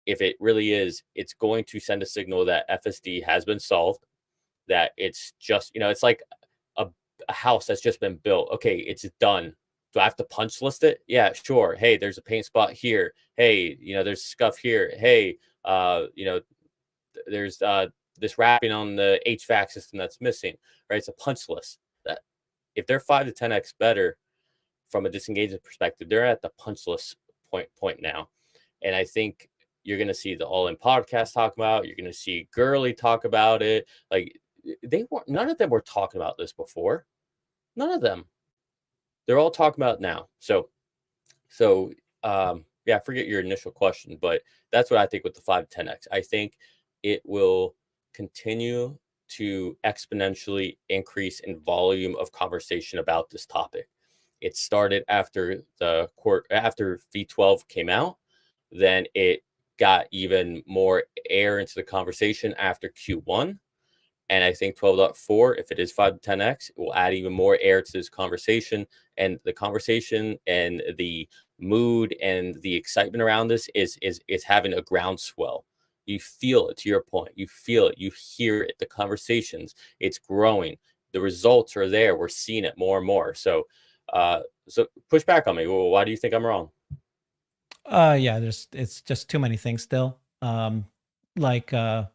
if it really is, it's going to send a signal that FSD has been solved, that it's just, it's like a, a house that's just been built. Okay, it's done. Do I have to punch list it? Yeah, sure. Hey, there's a paint spot here. Hey, there's scuff here. Hey, there's this wrapping on the HVAC system that's missing, right? It's a punch list. That if they're 5 to 10x better from a disengagement perspective, they're at the punch list point now. And I think you're going to see the All In podcast talk about. You're going to see Gurley talk about it. Like none of them were talking about this before. None of them. They're all talking about it now. So yeah, I forget your initial question, but that's what I think with the 5 to 10x. I think it will continue to exponentially increase in volume of conversation about this topic. It started after V12 came out, then it got even more air into the conversation after Q1. And I think 12.4, if it is 5 to 10x, it will add even more air to this conversation. And the conversation and the mood and the excitement around this is having a groundswell. You feel it, to your point. You feel it. You hear it. The conversations, it's growing. The results are there. We're seeing it more and more. So push back on me. Well, why do you think I'm wrong? yeah, it's just too many things still. Like oh,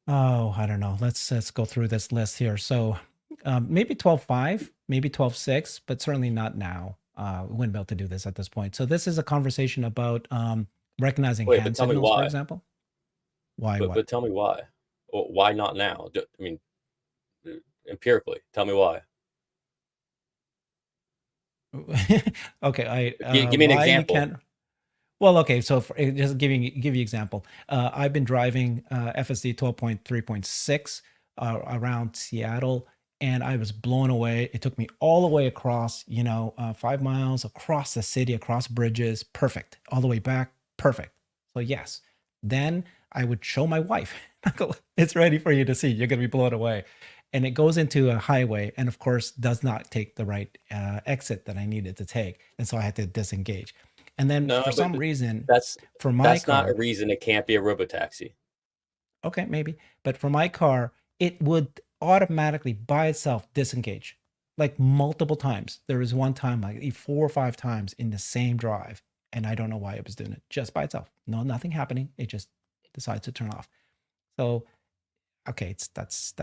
I don't know. Let's go through this list here. So maybe 12.5, maybe 12.6, but certainly not now. We wouldn't be able to do this at this point. So this is a conversation about recognizing Wait, but hand tell me signals, for why. example. Why But what? but tell me why. Well, why not now? I mean, empirically, tell me why. Okay, Give me an why you example. can't. Well, okay, so just give you example. I've been driving FSD 12.3.6 around Seattle, and I was blown away. It took me all the way across, 5 miles across the city, across bridges, perfect. All the way back, perfect. So yes, then I would show my wife. It's ready for you to see. You're gonna be blown away. and it goes into a highway, and of course does not take the right exit that I needed to take, and so I had to disengage. And then No, for but some reason, that's for my that's not a car, reason it can't be a robotaxi. okay, maybe, but for my car, it would automatically by itself disengage like multiple times. There was one time, like 4 or 5 times in the same drive, and I don't know why it was doing it just by itself. No, nothing happening. It just decides to turn off. So okay, that's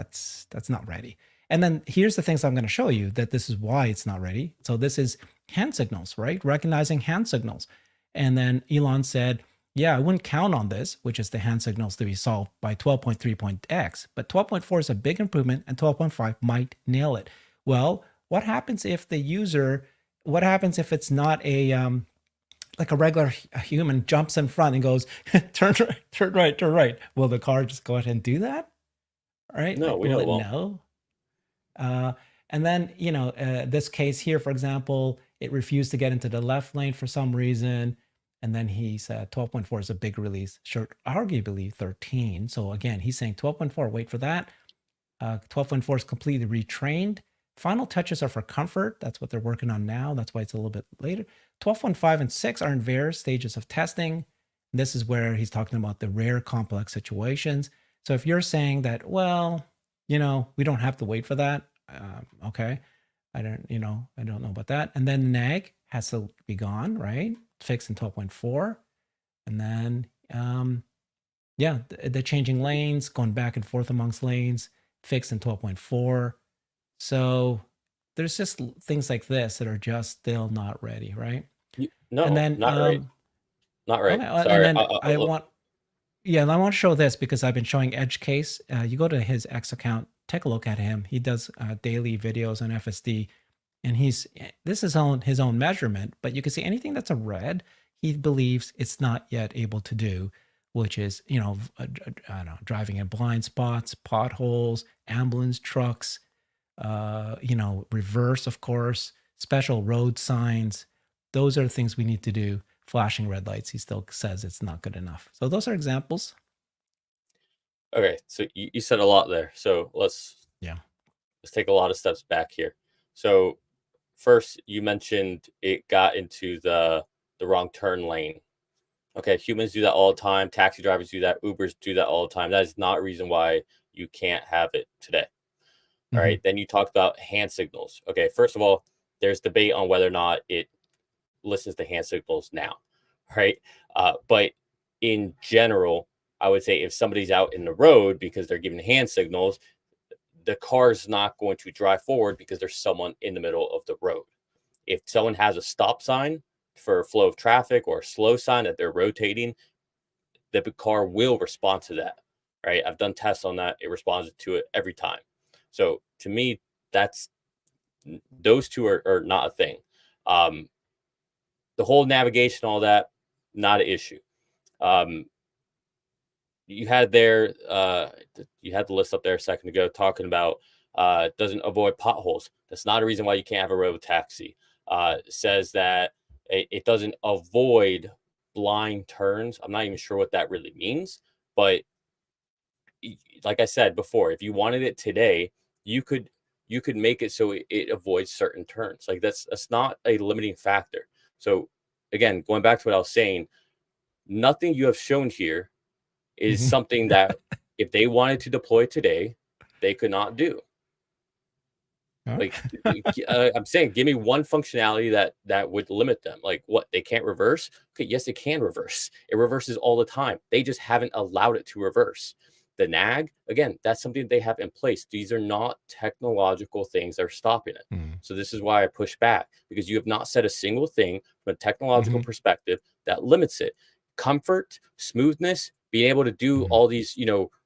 not ready. And then here's the things I'm going to show you that this is why it's not ready. So this is hand signals, right? Recognizing hand signals. And then Elon said, yeah, I wouldn't count on this, which is the hand signals to be solved by 12.3.x, but 12.4 is a big improvement and 12.5 might nail it. Well, what happens if the user, what happens if it's not a like a regular human jumps in front and goes turn right, turn right, turn right? Will the car just go ahead and do that? Right? No, Like, we will know it it won't. know? And then, this case here, for example, it refused to get into the left lane for some reason. And then he said 12.4 is a big release, should arguably 13. So again, he's saying 12.4, wait for that. 12.4 is completely retrained. Final touches are for comfort. That's what they're working on now. That's why it's a little bit later. 12.5 and 6 are in various stages of testing. This is where he's talking about the rare complex situations. So if you're saying that, well, we don't have to wait for that, okay. I don't know about that. And then nag has to be gone, right? Fixed in 12.4. And then, yeah, the changing lanes, going back and forth amongst lanes, fixed in 12.4. So there's just things like this that are just still not ready, right? And No, then, not right. Not right. okay, and Sorry. then I want, yeah, and I want to show this because I've been showing Edge Case. You go to his X account, take a look at him. He does daily videos on FSD, and this is on his own measurement. But you can see anything that's a red, he believes it's not yet able to do, which is I don't know, driving in blind spots, potholes, ambulance trucks, reverse, of course, special road signs. Those are things we need to do. Flashing red lights, he still says it's not good enough. So those are examples. Okay, so you said a lot there. So Yeah. let's take a lot of steps back here. So first, you mentioned it got into the wrong turn lane. Okay, humans do that all the time. Taxi drivers do that. Ubers do that all the time. That is not a reason why you can't have it today. All Mm-hmm. right. Then you talked about hand signals. Okay, first of all, there's debate on whether or not it listens to hand signals now, right? But in general, I would say if somebody's out in the road because they're giving hand signals, the car's not going to drive forward because there's someone in the middle of the road. If someone has a stop sign for a flow of traffic or a slow sign that they're rotating, the car will respond to that, right? I've done tests on that. It responds to it every time. So to me, that's those two are not a thing. Um, the whole navigation, all that, not an issue. Um, you had there, you had the list up there a second ago talking about doesn't avoid potholes. That's not a reason why you can't have a robotaxi. Says that it doesn't avoid blind turns. I'm not even sure what that really means, but like I said before, if you wanted it today, you could make it so it avoids certain turns. Like that's not a limiting factor. So again, going back to what I was saying, nothing you have shown here is Mm-hmm. something that if they wanted to deploy today, they could not do. Huh? Like I'm saying, give me one functionality that would limit them. Like what, they can't reverse? Okay, yes, it can reverse. It reverses all the time. They just haven't allowed it to reverse. The nag, again, that's something they have in place. These are not technological things that are stopping it. Mm. So this is why I push back, because you have not said a single thing from a technological Mm-hmm. perspective that limits it. Comfort, smoothness, being able to do Mm-hmm. all these,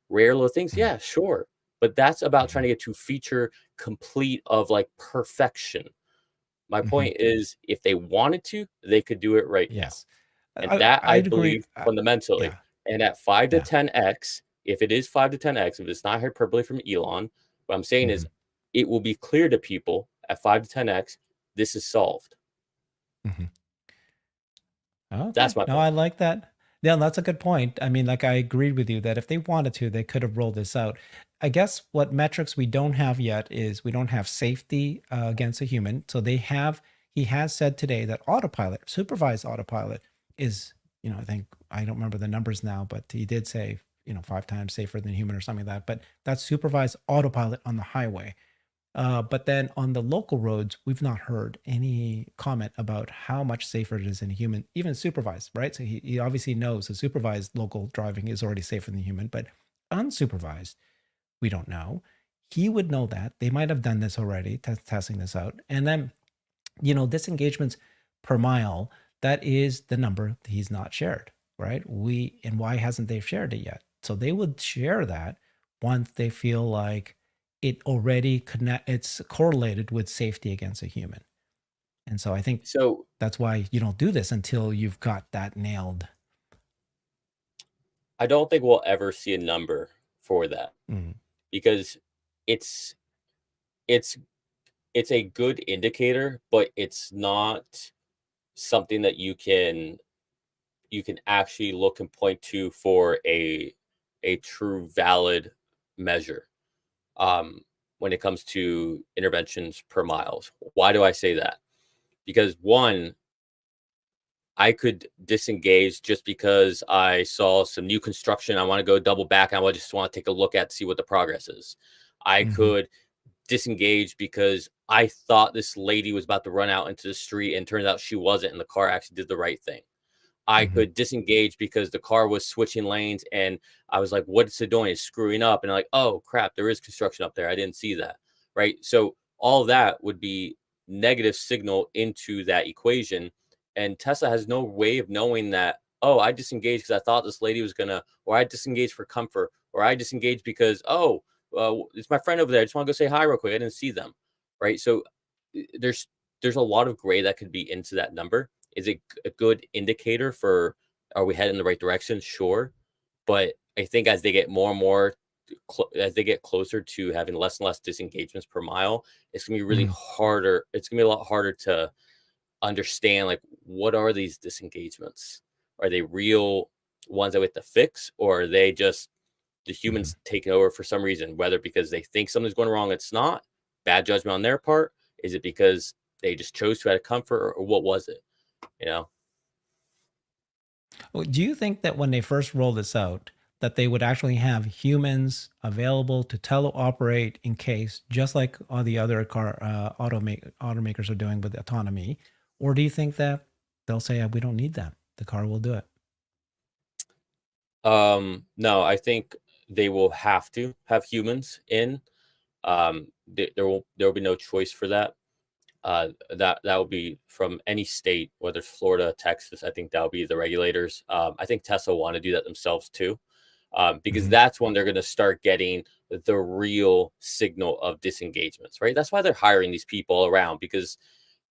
rare little things. Yeah, sure. But that's about trying Mm-hmm. to get to feature complete of like perfection. My Mm-hmm. point is, if they wanted to, they could do it right now. Yes, And that I I'd agree. believe fundamentally. Yeah, And at 5 to yeah. 10x, if it is 5 to 10x, if it's not hyperbole from Elon, what I'm saying Mm-hmm. is it will be clear to people at 5 to 10x, this is solved. Mm-hmm. Okay. That's my No, I point. like that. Yeah, that's a good point. I mean, like I agreed with you that if they wanted to, they could have rolled this out. I guess what metrics we don't have yet is we don't have safety against a human. So he has said today that autopilot, supervised autopilot, is, I think, I don't remember the numbers now, but he did say, 5 times safer than human or something like that. But that's supervised autopilot on the highway. But then on the local roads, we've not heard any comment about how much safer it is than a human, even supervised, right? So he obviously knows the supervised local driving is already safer than human, but unsupervised, we don't know. He would know that. They might have done this already, testing this out. And then, disengagements per mile, that is the number he's not shared, right? And why hasn't they shared it yet? So they would share that once they feel like it's correlated with safety against a human. And so I think So that's why you don't do this until you've got that nailed. I don't think we'll ever see a number for that Mm-hmm. because it's it's it's a good indicator, but it's not something that you can actually look and point to for a true valid measure when it comes to interventions per miles. Why do I say that? Because one, I could disengage just because I saw some new construction. I want to go double back. I just want to take a look at see what the progress is. I Mm-hmm. could disengage because I thought this lady was about to run out into the street and turns out she wasn't, and the car actually did the right thing. I Mm-hmm. could disengage because the car was switching lanes and I was like, what's it doing? It's screwing up. And I'm like, oh crap, there is construction up there. I didn't see that. Right. So all that would be negative signal into that equation. And Tesla has no way of knowing that, oh, I disengaged because I thought this lady was gonna, or I disengaged for comfort, or I disengaged because, oh, it's my friend over there. I just want to go say hi real quick. I didn't see them. Right. So there's a lot of gray that could be into that number. Is it a good indicator for are we heading in the right direction? Sure. But I think as they get more and more, as they get closer to having less and less disengagements per mile, it's gonna be really Mm-hmm. harder. It's gonna be a lot harder to understand like what are these disengagements? Are they real ones that we have to fix, or are they just the Mm-hmm. humans taking over for some reason? Whether because they think something's going wrong, it's not bad judgment on their part. Is it because they just chose to out of comfort, or what was it? You know. Well, do you think that when they first rolled this out, that they would actually have humans available to teleoperate in case, just like all the other automakers are doing with autonomy? Or do you think that they'll say, we don't need that. The car will do it. No, I think they will have to have humans in. There will be no choice for that. That will be from any state, whether it's Florida, Texas. I think that'll be the regulators. I think Tesla want to do that themselves too, because Mm-hmm. that's when they're going to start getting the real signal of disengagements. Right. That's why they're hiring these people around because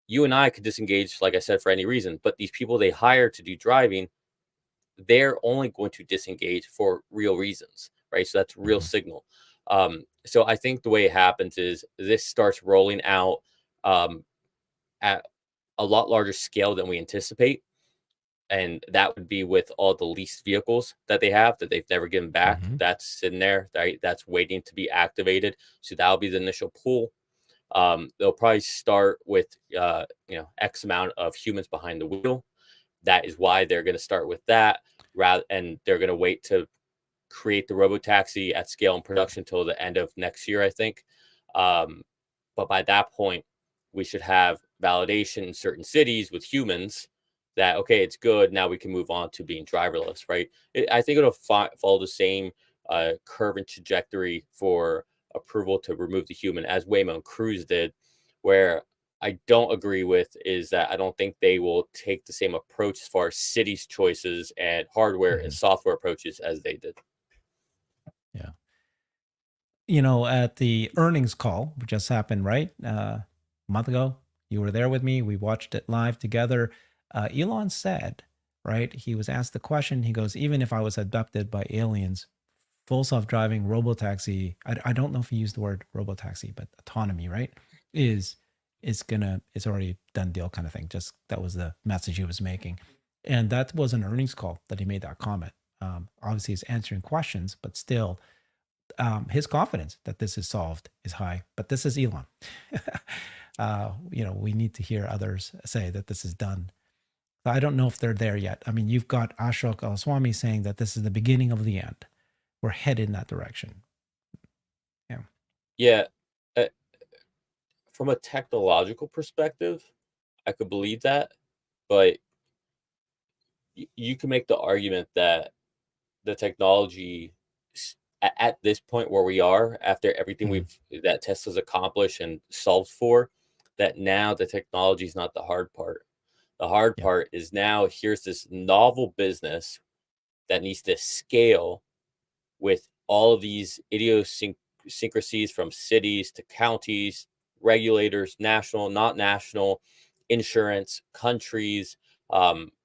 you and I could disengage, like I said, for any reason, but these people they hire to do driving, they're only going to disengage for real reasons, right? So that's real Mm-hmm. signal. So I think the way it happens is this starts rolling out um, at a lot larger scale than we anticipate. And that would be with all the leased vehicles that they have that they've never given back. Mm-hmm. That's sitting there, right? That's waiting to be activated. So that'll be the initial pool. They'll probably start with X amount of humans behind the wheel. That is why they're going to start with that rather, and they're going to wait to create the Robotaxi at scale and production until the end of next year, I think. Um, but by that point, we should have validation in certain cities with humans that okay, it's good. Now we can move on to being driverless, right? I think it'll follow the same curve and trajectory for approval to remove the human as Waymo and Cruise did, where I don't agree with is that I don't think they will take the same approach as far as cities' choices and hardware Mm-hmm. and software approaches as they did. Yeah. At the earnings call, which just happened, right? A month ago, you were there with me. We watched it live together. Elon said, right? He was asked the question. He goes, even if I was abducted by aliens, full self-driving robotaxi, I don't know if he used the word robotaxi, but autonomy, right? Is it's already done deal kind of thing. Just that was the message he was making. And that was an earnings call that he made that comment. Obviously, he's answering questions, but still, his confidence that this is solved is high. But this is Elon. We need to hear others say that this is done. I don't know if they're there yet. I mean, you've got Ashok Alaswamy saying that this is the beginning of the end. We're headed in that direction. Yeah. Yeah, uh, from a technological perspective, I could believe that, but you can make the argument that the technology at this point where we are, after everything Mhm. that Tesla's accomplished and solved for, that now the technology is not the hard part. The hard Yep. part is now here's this novel business that needs to scale with all of these idiosyncrasies from cities to counties, regulators, national, not national, insurance, countries.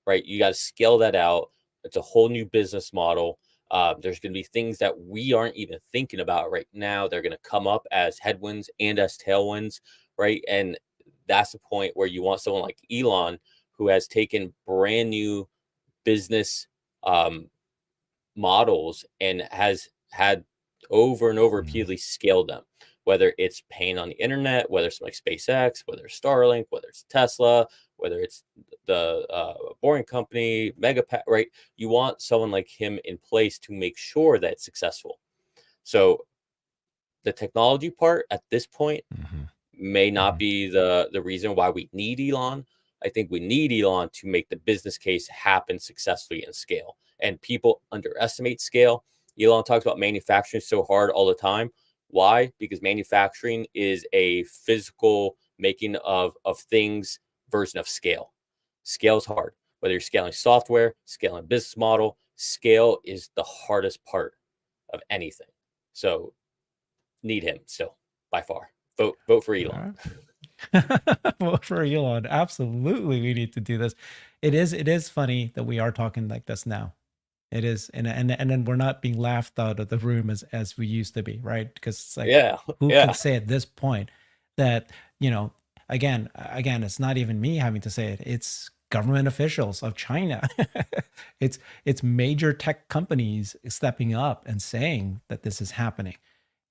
Right, you got to scale that out. It's a whole new business model. There's going to be things that we aren't even thinking about right now. They're going to come up as headwinds and as tailwinds, right? And that's the point where you want someone like Elon, who has taken brand new business um, models and has had over and over Mhm. repeatedly scaled them, whether it's paying on the internet, whether it's like SpaceX, whether it's Starlink, whether it's Tesla, whether it's the Boring Company, right? You want someone like him in place to make sure that it's successful. So the technology part at this point Mhm. may not Mhm. be the reason why we need Elon. I think we need Elon to make the business case happen successfully and scale. And people underestimate scale. Elon talks about manufacturing so hard all the time. Why? Because manufacturing is a physical making of things version of scale. Scale is hard. Whether you're scaling software, scaling business model, scale is the hardest part of anything. So need him still by far. Vote for Elon. All Vote for Elon. Absolutely, we need to do this. It is funny that we are talking like this now. It is, and then we're not being laughed out of the room as we used to be, right? Because it's like, Yeah, who can yeah, say at this point that, you know, again, it's not even me having to say it. It's government officials of China. it's major tech companies stepping up and saying that this is happening.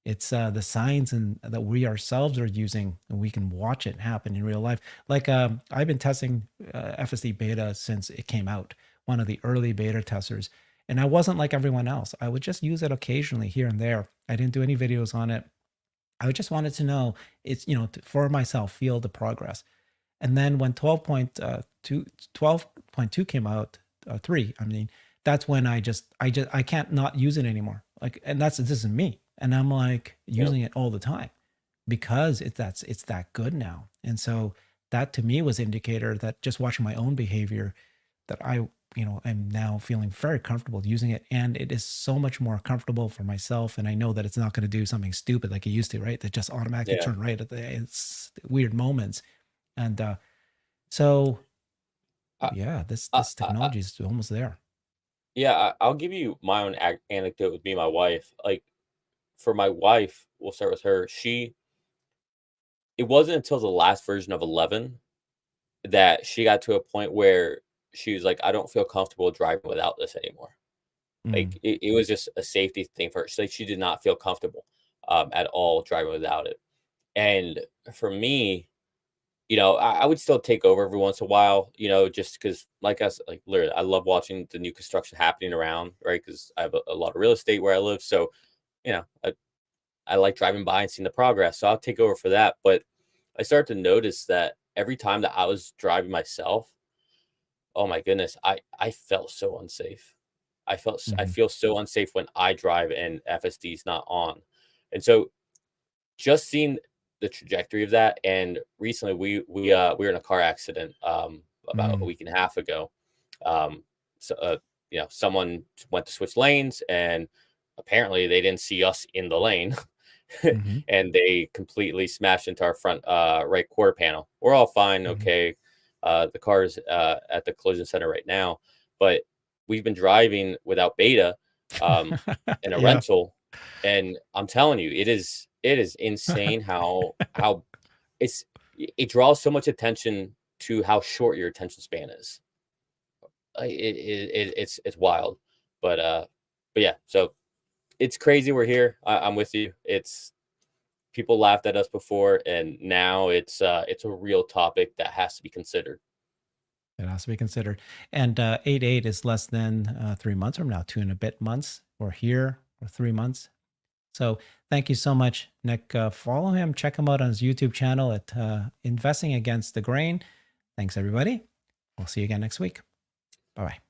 It's the signs and that we ourselves are using, and we can watch it happen in real life. Like I've been testing FSD beta since it came out, one of the early beta testers, and I wasn't like everyone else. I would just use it occasionally here and there. I didn't do any videos on it. I just wanted to know it's for myself, feel the progress. And then when 12.2 came out, 3, I mean, that's when I can't not use it anymore. Like, and this is me. And I'm like yeah, using it all the time because it's that good now. And so that to me was indicator that just watching my own behavior that am now feeling very comfortable using it, and it is so much more comfortable for myself, and I know that it's not going to do something stupid like it used to, right? That just automatically yeah. turn right at the it's weird moments. And so I, yeah, this I, this I, technology is almost there. yeah, I'll give you my own anecdote with me and my wife. Like for my wife, we'll start with her. It wasn't until the last version of 11 that she got to a point where she was like, I don't feel comfortable driving without this anymore. Mm, Like it was just a safety thing for her. Like she did not feel comfortable at all driving without it. And for me, I would still take over every once in a while, just because, like us, like literally, I love watching the new construction happening around, right? Because I have a lot of real estate where I live, so I like driving by and seeing the progress. So I'll take over for that. But I started to notice that every time that I was driving myself, oh my goodness, I felt so unsafe. I mhm. feel so unsafe when I drive and FSD is not on, and so just seeing the trajectory of that, and recently we were in a car accident about a Mm, week and a half ago. Um, so someone went to switch lanes, and apparently they didn't see us in the lane, mhm, and they completely smashed into our front right quarter panel. We're all fine, mhm. okay. The car is at the collision center right now, but we've been driving without beta um, in a Yeah. rental, and I'm telling you, it is insane how it's it draws so much attention to how short your attention span is. it's wild. But yeah, so it's crazy. We're here. I'm with you. It's people laughed at us before, and now it's a real topic that has to be considered. It has to be considered. And 8.8 is less than 3 months from now, 2 and a bit months. We're here for 3 months. So thank you so much, Nick. Follow him, check him out on his YouTube channel at Investing Against the Grain. Thanks, everybody. We'll see you again next week. Bye bye.